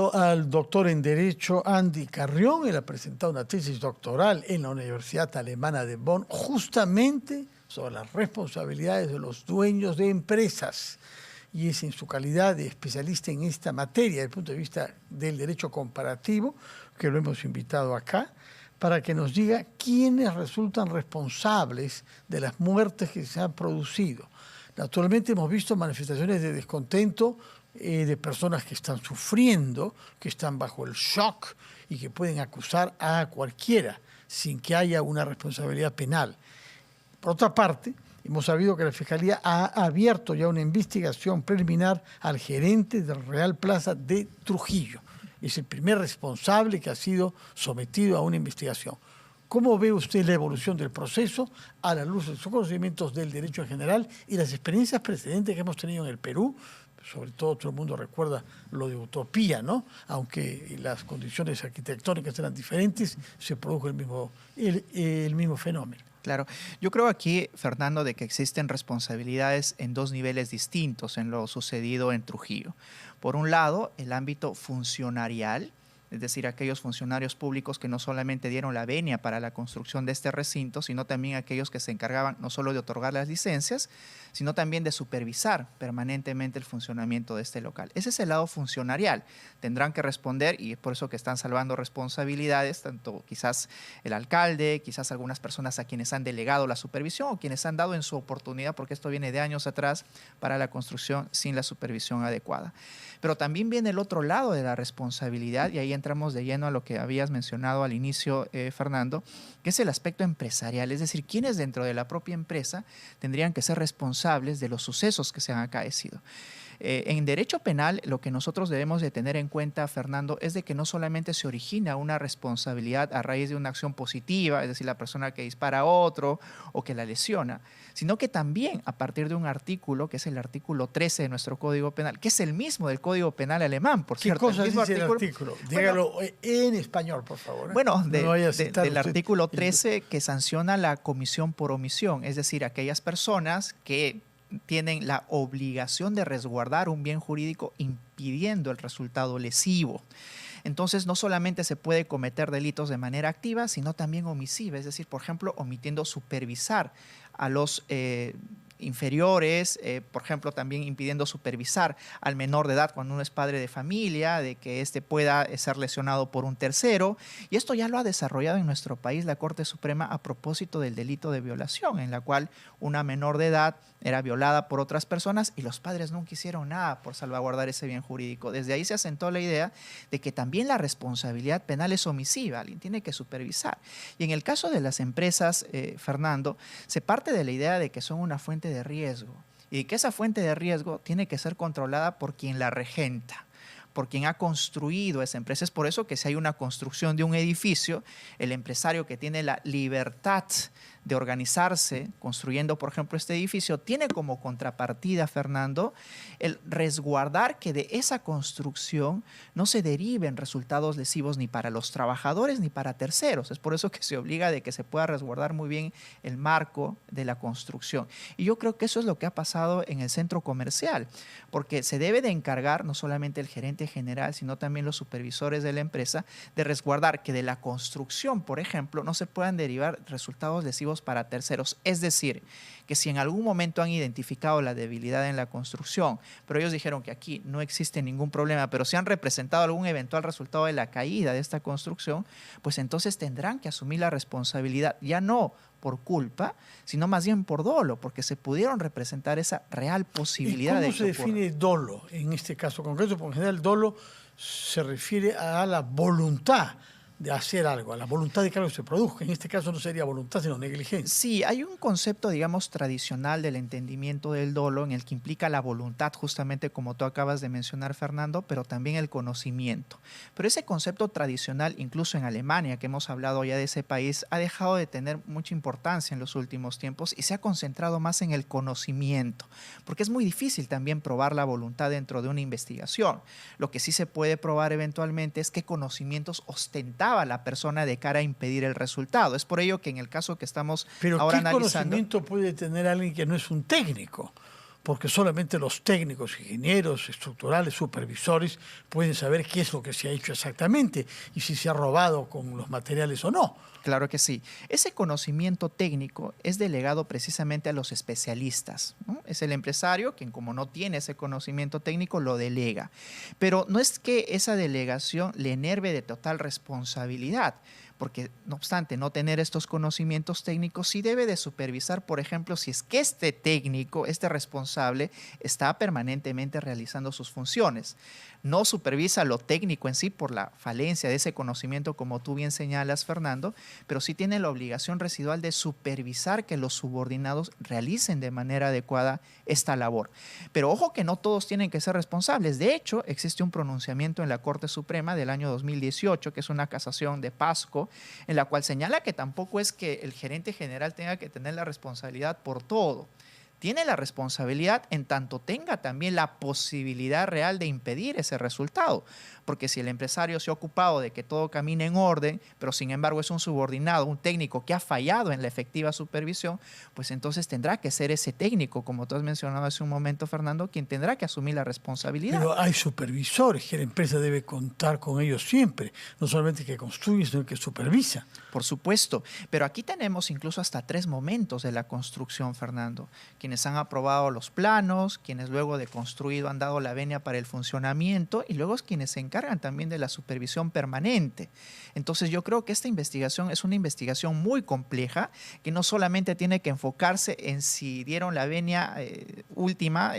invitado al doctor en Derecho Andy Carrión. Él ha presentado una tesis doctoral en la Universidad Alemana de Bonn justamente sobre las responsabilidades de los dueños de empresas. Y es en su calidad de especialista en esta materia, desde el punto de vista del derecho comparativo, que lo hemos invitado acá, para que nos diga quiénes resultan responsables de las muertes que se han producido. Naturalmente hemos visto manifestaciones de descontento de personas que están sufriendo, que están bajo el shock y que pueden acusar a cualquiera sin que haya una responsabilidad penal. Por otra parte, hemos sabido que la Fiscalía ha abierto ya una investigación preliminar al gerente del Real Plaza de Trujillo. Es el primer responsable que ha sido sometido a una investigación. ¿Cómo ve usted la evolución del proceso a la luz de sus conocimientos del derecho en general y las experiencias precedentes que hemos tenido en el Perú? Sobre todo el mundo recuerda lo de Utopía, ¿no? Aunque las condiciones arquitectónicas eran diferentes, se produjo el mismo fenómeno. Claro, yo creo aquí, Fernando, de que existen responsabilidades en dos niveles distintos en lo sucedido en Trujillo. Por un lado, el ámbito funcionarial, es decir, aquellos funcionarios públicos que no solamente dieron la venia para la construcción de este recinto, sino también aquellos que se encargaban no solo de otorgar las licencias, sino también de supervisar permanentemente el funcionamiento de este local. Ese es el lado funcionarial. Tendrán que responder, y es por eso que están salvando responsabilidades, tanto quizás el alcalde, quizás algunas personas a quienes han delegado la supervisión o quienes han dado en su oportunidad, porque esto viene de años atrás, para la construcción sin la supervisión adecuada. Pero también viene el otro lado de la responsabilidad, y ahí entramos de lleno a lo que habías mencionado al inicio, Fernando, que es el aspecto empresarial, es decir, quiénes dentro de la propia empresa tendrían que ser responsables de los sucesos que se han acaecido. En derecho penal, lo que nosotros debemos de tener en cuenta, Fernando, es de que no solamente se origina una responsabilidad a raíz de una acción positiva, es decir, la persona que dispara a otro o que la lesiona, sino que también a partir de un artículo, que es el artículo 13 de nuestro Código Penal, que es el mismo del Código Penal alemán, por cierto. ¿Qué cosa dice el artículo? Dígalo en español, por favor. Bueno, del artículo 13 que sanciona la comisión por omisión, es decir, aquellas personas que tienen la obligación de resguardar un bien jurídico impidiendo el resultado lesivo. Entonces, no solamente se puede cometer delitos de manera activa, sino también omisiva, es decir, por ejemplo, omitiendo supervisar a los inferiores, por ejemplo, también impidiendo supervisar al menor de edad cuando uno es padre de familia, de que éste pueda ser lesionado por un tercero. Y esto ya lo ha desarrollado en nuestro país la Corte Suprema a propósito del delito de violación, en la cual una menor de edad era violada por otras personas y los padres nunca hicieron nada por salvaguardar ese bien jurídico. Desde ahí se asentó la idea de que también la responsabilidad penal es omisiva, alguien tiene que supervisar. Y en el caso de las empresas, Fernando, se parte de la idea de que son una fuente de riesgo y que esa fuente de riesgo tiene que ser controlada por quien la regenta, por quien ha construido esa empresa. Es por eso que si hay una construcción de un edificio, el empresario que tiene la libertad de organizarse construyendo, por ejemplo, este edificio, tiene como contrapartida, Fernando, el resguardar que de esa construcción no se deriven resultados lesivos ni para los trabajadores ni para terceros. Es por eso que se obliga de que se pueda resguardar muy bien el marco de la construcción. Y yo creo que eso es lo que ha pasado en el centro comercial, porque se debe de encargar no solamente el gerente general, sino también los supervisores de la empresa, de resguardar que de la construcción, por ejemplo, no se puedan derivar resultados lesivos para terceros. Es decir, que si en algún momento han identificado la debilidad en la construcción, pero ellos dijeron que aquí no existe ningún problema, pero si han representado algún eventual resultado de la caída de esta construcción, pues entonces tendrán que asumir la responsabilidad, ya no por culpa, sino más bien por dolo, porque se pudieron representar esa real posibilidad de que ocurra. ¿Cómo se define dolo en este caso concreto? Porque en general dolo se refiere a la voluntad de hacer algo, a la voluntad de que algo se produzca. En este caso no sería voluntad, sino negligencia. Sí, hay un concepto, digamos, tradicional del entendimiento del dolo en el que implica la voluntad, justamente como tú acabas de mencionar, Fernando, pero también el conocimiento. Pero ese concepto tradicional, incluso en Alemania, que hemos hablado ya de ese país, ha dejado de tener mucha importancia en los últimos tiempos y se ha concentrado más en el conocimiento, porque es muy difícil también probar la voluntad dentro de una investigación. Lo que sí se puede probar eventualmente es qué conocimientos ostentaba la persona de cara a impedir el resultado. Es por ello que en el caso que estamos ahora analizando... ¿Pero qué conocimiento puede tener alguien que no es un técnico? porque solamente los técnicos, ingenieros, estructurales, supervisores pueden saber qué es lo que se ha hecho exactamente y si se ha robado con los materiales o no. Claro que sí. Ese conocimiento técnico es delegado precisamente a los especialistas, ¿no? Es el empresario quien, como no tiene ese conocimiento técnico, lo delega. Pero no es que esa delegación le enerve de total responsabilidad, porque no obstante no tener estos conocimientos técnicos, sí debe de supervisar, por ejemplo, si es que este técnico, este responsable, está permanentemente realizando sus funciones. No supervisa lo técnico en sí por la falencia de ese conocimiento, como tú bien señalas, Fernando, pero sí tiene la obligación residual de supervisar que los subordinados realicen de manera adecuada esta labor. Pero ojo que no todos tienen que ser responsables. De hecho, existe un pronunciamiento en la Corte Suprema del año 2018, que es una casación de Pasco, en la cual señala que tampoco es que el gerente general tenga que tener la responsabilidad por todo. Tiene la responsabilidad en tanto tenga también la posibilidad real de impedir ese resultado. Porque si el empresario se ha ocupado de que todo camine en orden, pero sin embargo es un subordinado, un técnico que ha fallado en la efectiva supervisión, pues entonces tendrá que ser ese técnico, como tú has mencionado hace un momento, Fernando, quien tendrá que asumir la responsabilidad. Pero hay supervisores que la empresa debe contar con ellos siempre, no solamente que construye, sino que supervisa. Por supuesto, pero aquí tenemos incluso hasta 3 momentos de la construcción, Fernando. Quienes han aprobado los planos, quienes luego de construido han dado la venia para el funcionamiento y luego quienes se encargan también de la supervisión permanente. Entonces yo creo que esta investigación es una investigación muy compleja que no solamente tiene que enfocarse en si dieron la venia última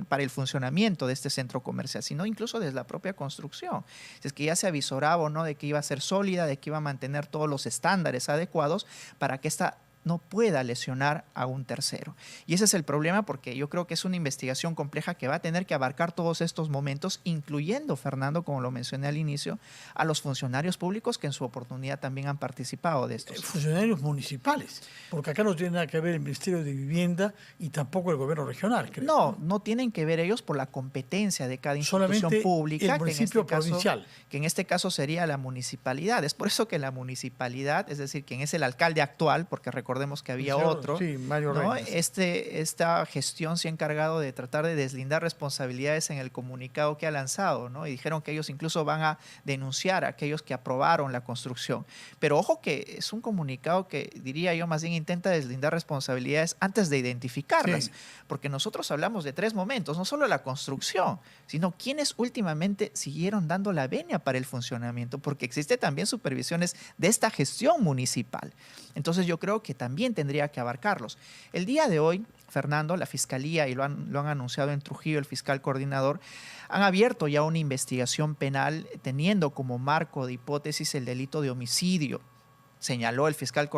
para el funcionamiento de este centro comercial, sino incluso desde la propia construcción. Si es que ya se avisoraba o no de que iba a ser sólida, de que iba a mantener todos los estándares adecuados para que esta no pueda lesionar a un tercero. Y ese es el problema, porque yo creo que es una investigación compleja que va a tener que abarcar todos estos momentos, incluyendo, Fernando, como lo mencioné al inicio, a los funcionarios públicos que en su oportunidad también han participado de estos. Funcionarios municipales, porque acá no tiene nada que ver el Ministerio de Vivienda y tampoco el gobierno regional, creo. No, no tienen que ver ellos por la competencia de cada institución solamente pública, el municipio provincial, que en este caso sería la municipalidad. Es por eso que la municipalidad, es decir, quien es el alcalde actual, porque recordemos que había otro, sí, Mario ¿no? Reyes. Esta gestión se ha encargado de tratar de deslindar responsabilidades en el comunicado que ha lanzado, ¿no? Y dijeron que ellos incluso van a denunciar a aquellos que aprobaron la construcción. Pero ojo que es un comunicado que, diría yo, más bien intenta deslindar responsabilidades antes de identificarlas, sí, porque nosotros hablamos de 3 momentos, no solo la construcción, sino quienes últimamente siguieron dando la venia para el funcionamiento, porque existe también supervisiones de esta gestión municipal. Entonces yo creo que también tendría que abarcarlos. El día de hoy, Fernando, la Fiscalía, y lo han anunciado en Trujillo el fiscal coordinador, han abierto ya una investigación penal teniendo como marco de hipótesis el delito de homicidio. Señaló el fiscal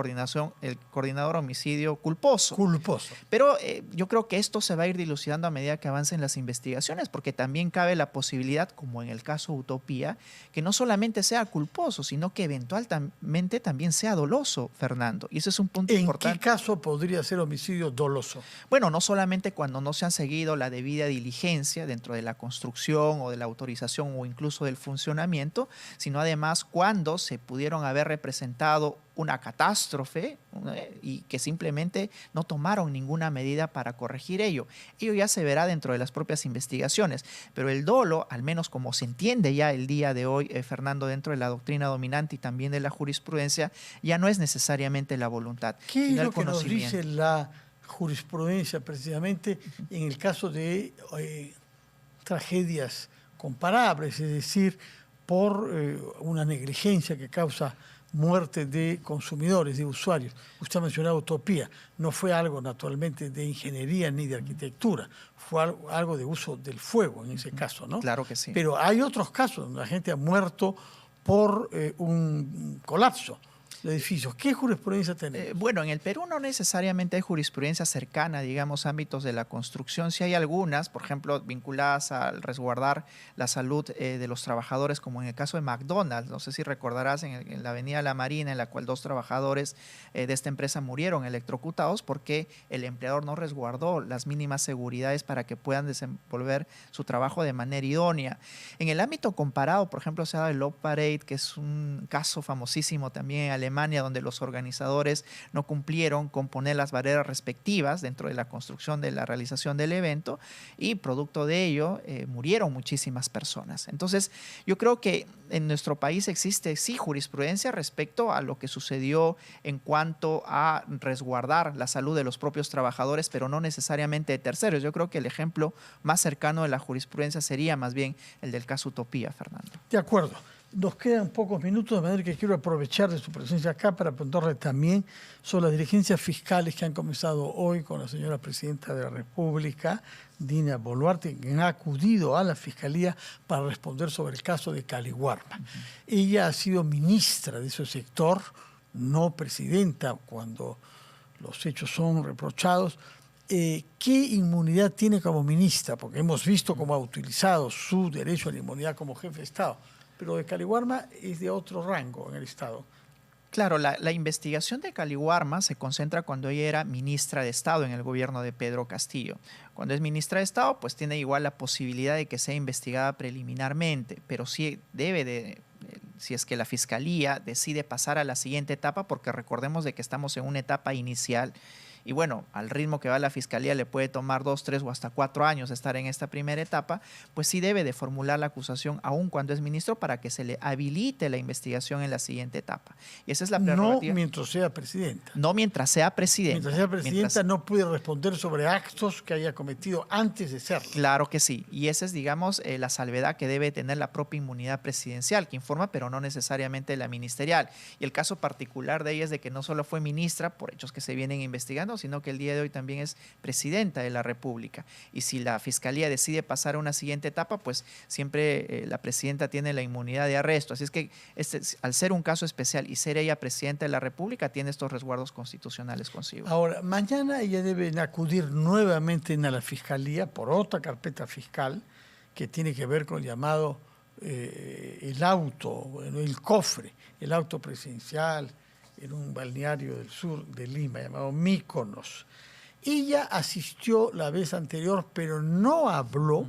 el coordinador homicidio culposo. Culposo. Pero yo creo que esto se va a ir dilucidando a medida que avancen las investigaciones, porque también cabe la posibilidad, como en el caso Utopía, que no solamente sea culposo, sino que eventualmente también sea doloso, Fernando. Y ese es un punto importante. ¿En qué caso podría ser homicidio doloso? Bueno, no solamente cuando no se han seguido la debida diligencia dentro de la construcción o de la autorización o incluso del funcionamiento, sino además cuando se pudieron haber representado una catástrofe y que simplemente no tomaron ninguna medida para corregir ello. Ello ya se verá dentro de las propias investigaciones, pero el dolo, al menos como se entiende ya el día de hoy, Fernando, dentro de la doctrina dominante y también de la jurisprudencia, ya no es necesariamente la voluntad, ¿Qué sino es lo el que nos conocimiento. dice la jurisprudencia precisamente en el caso de tragedias comparables, es decir, por una negligencia que causa muerte de consumidores, de usuarios? Usted ha mencionado Utopía, no fue algo naturalmente de ingeniería ni de arquitectura, fue algo de uso del fuego en ese caso, ¿no? Claro que sí. Pero hay otros casos donde la gente ha muerto por un colapso de edificios. ¿Qué jurisprudencia tenemos? Bueno, en el Perú no necesariamente hay jurisprudencia cercana, digamos, ámbitos de la construcción. Sí hay algunas, por ejemplo, vinculadas al resguardar la salud de los trabajadores, como en el caso de McDonald's. No sé si recordarás en la avenida La Marina, en la cual 2 trabajadores de esta empresa murieron electrocutados porque el empleador no resguardó las mínimas seguridades para que puedan desenvolver su trabajo de manera idónea. En el ámbito comparado, por ejemplo, se ha dado el Love Parade, que es un caso famosísimo también en Alemania, Alemania, donde los organizadores no cumplieron con poner las barreras respectivas dentro de la construcción de la realización del evento, y producto de ello murieron muchísimas personas. Entonces, yo creo que en nuestro país existe, sí, jurisprudencia respecto a lo que sucedió en cuanto a resguardar la salud de los propios trabajadores, pero no necesariamente de terceros. Yo creo que el ejemplo más cercano de la jurisprudencia sería más bien el del caso Utopía, Fernando. De acuerdo. Nos quedan pocos minutos, de manera que quiero aprovechar de su presencia acá para preguntarle también sobre las diligencias fiscales que han comenzado hoy con la señora Presidenta de la República, Dina Boluarte, quien ha acudido a la Fiscalía para responder sobre el caso de Caliwarma. Ella ha sido ministra de ese sector, no presidenta cuando los hechos son reprochados. ¿Qué inmunidad tiene como ministra? Porque hemos visto cómo ha utilizado su derecho a la inmunidad como jefe de Estado. Pero de Caliwarma es de otro rango en el Estado. Claro, la investigación de Caliwarma se concentra cuando ella era ministra de Estado en el gobierno de Pedro Castillo. Cuando es ministra de Estado, pues tiene igual la posibilidad de que sea investigada preliminarmente, pero sí debe de, si es que la Fiscalía decide pasar a la siguiente etapa, porque recordemos de que estamos en una etapa inicial. Y bueno, al ritmo que va la Fiscalía le puede tomar 2, 3 o hasta 4 años estar en esta primera etapa, pues sí debe de formular la acusación aún cuando es ministro para que se le habilite la investigación en la siguiente etapa. Y esa es la prerrogativa. No mientras sea presidenta. No mientras sea presidenta. Mientras sea presidenta no puede responder sobre actos que haya cometido antes de serlo. Claro que sí. Y esa es, digamos, la salvedad que debe tener la propia inmunidad presidencial, que informa, pero no necesariamente la ministerial. Y el caso particular de ella es de que no solo fue ministra por hechos que se vienen investigando, sino que el día de hoy también es presidenta de la República. Y si la Fiscalía decide pasar a una siguiente etapa, pues siempre la presidenta tiene la inmunidad de arresto. Así es que al ser un caso especial y ser ella presidenta de la República, tiene estos resguardos constitucionales consigo. Ahora, mañana ella debe acudir nuevamente a la Fiscalía por otra carpeta fiscal que tiene que ver con el llamado el auto, el cofre, el auto presidencial, en un balneario del sur de Lima llamado Míconos. Ella asistió la vez anterior, pero no habló,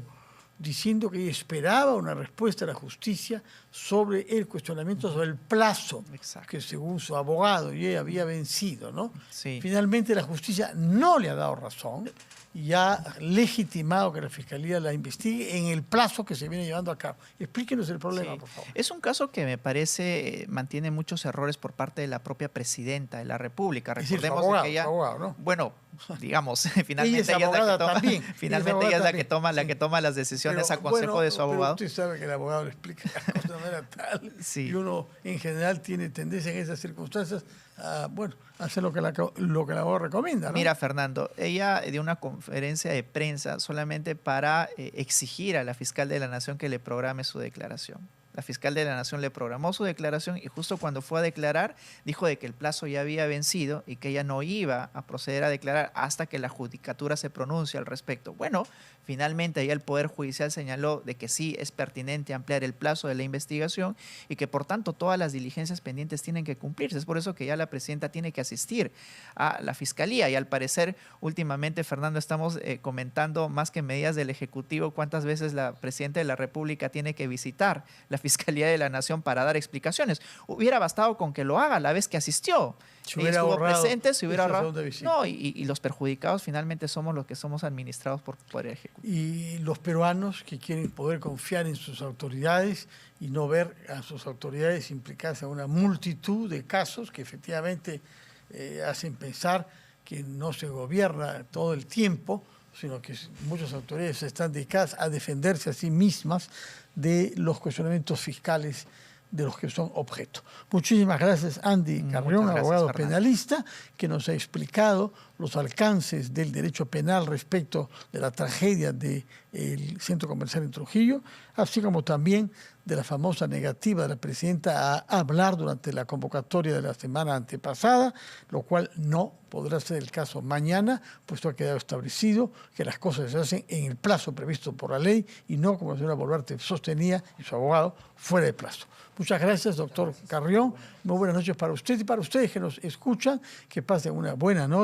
diciendo que ella esperaba una respuesta de la justicia sobre el cuestionamiento sobre el plazo. Exacto. Que según su abogado y ella había vencido, ¿no? Sí. Finalmente la justicia no le ha dado razón y ha legitimado que la Fiscalía la investigue en el plazo que se viene llevando a cabo. Explíquenos el problema, Sí. por favor. Es un caso que me parece mantiene muchos errores por parte de la propia presidenta de la República. Es decir, Recordemos su abogado, que ella, su abogado, ¿no? bueno, digamos, finalmente Ella es ella es la que abogada toma, también. finalmente ella es la que toma, Sí. la que toma las decisiones a consejo bueno, de su abogado. Pero usted sabe que el abogado le explica las cosas de manera tal Sí. y uno en general tiene tendencia en esas circunstancias a, bueno, hacer lo que el abogado recomienda, ¿no? Mira, Fernando, ella dio una conferencia de prensa solamente para exigir a la fiscal de la Nación que le programe su declaración. La fiscal de la Nación le programó su declaración y justo cuando fue a declarar dijo de que el plazo ya había vencido y que ella no iba a proceder a declarar hasta que la judicatura se pronuncie al respecto. Bueno, finalmente ya el Poder Judicial señaló de que sí es pertinente ampliar el plazo de la investigación y que por tanto todas las diligencias pendientes tienen que cumplirse. Es por eso que ya la presidenta tiene que asistir a la Fiscalía y al parecer últimamente, Fernando, estamos comentando más que medidas del Ejecutivo cuántas veces la Presidenta de la República tiene que visitar la Fiscalía de la Nación para dar explicaciones. Hubiera bastado con que lo haga la vez que asistió. Se hubiera estuvo ahorrado presente, se hubiera esa ahorrado. segunda visita. No, y los perjudicados finalmente somos los que somos administrados por Poder Ejecutivo. Y los peruanos que quieren poder confiar en sus autoridades y no ver a sus autoridades implicadas en una multitud de casos que efectivamente hacen pensar que no se gobierna todo el tiempo, sino que muchas autoridades están dedicadas a defenderse a sí mismas de los cuestionamientos fiscales de los que son objeto. Muchísimas gracias, Andy Carrión, abogado penalista, que nos ha explicado los alcances del derecho penal respecto de la tragedia del Centro Comercial en Trujillo, así como también de la famosa negativa de la presidenta a hablar durante la convocatoria de la semana antepasada, lo cual no podrá ser el caso mañana, puesto ha quedado establecido que las cosas se hacen en el plazo previsto por la ley y no, como la señora Boluarte sostenía y su abogado, fuera de plazo. Muchas gracias, doctor Carrión. Muy buenas noches para usted y para ustedes que nos escuchan. Que pasen una buena noche.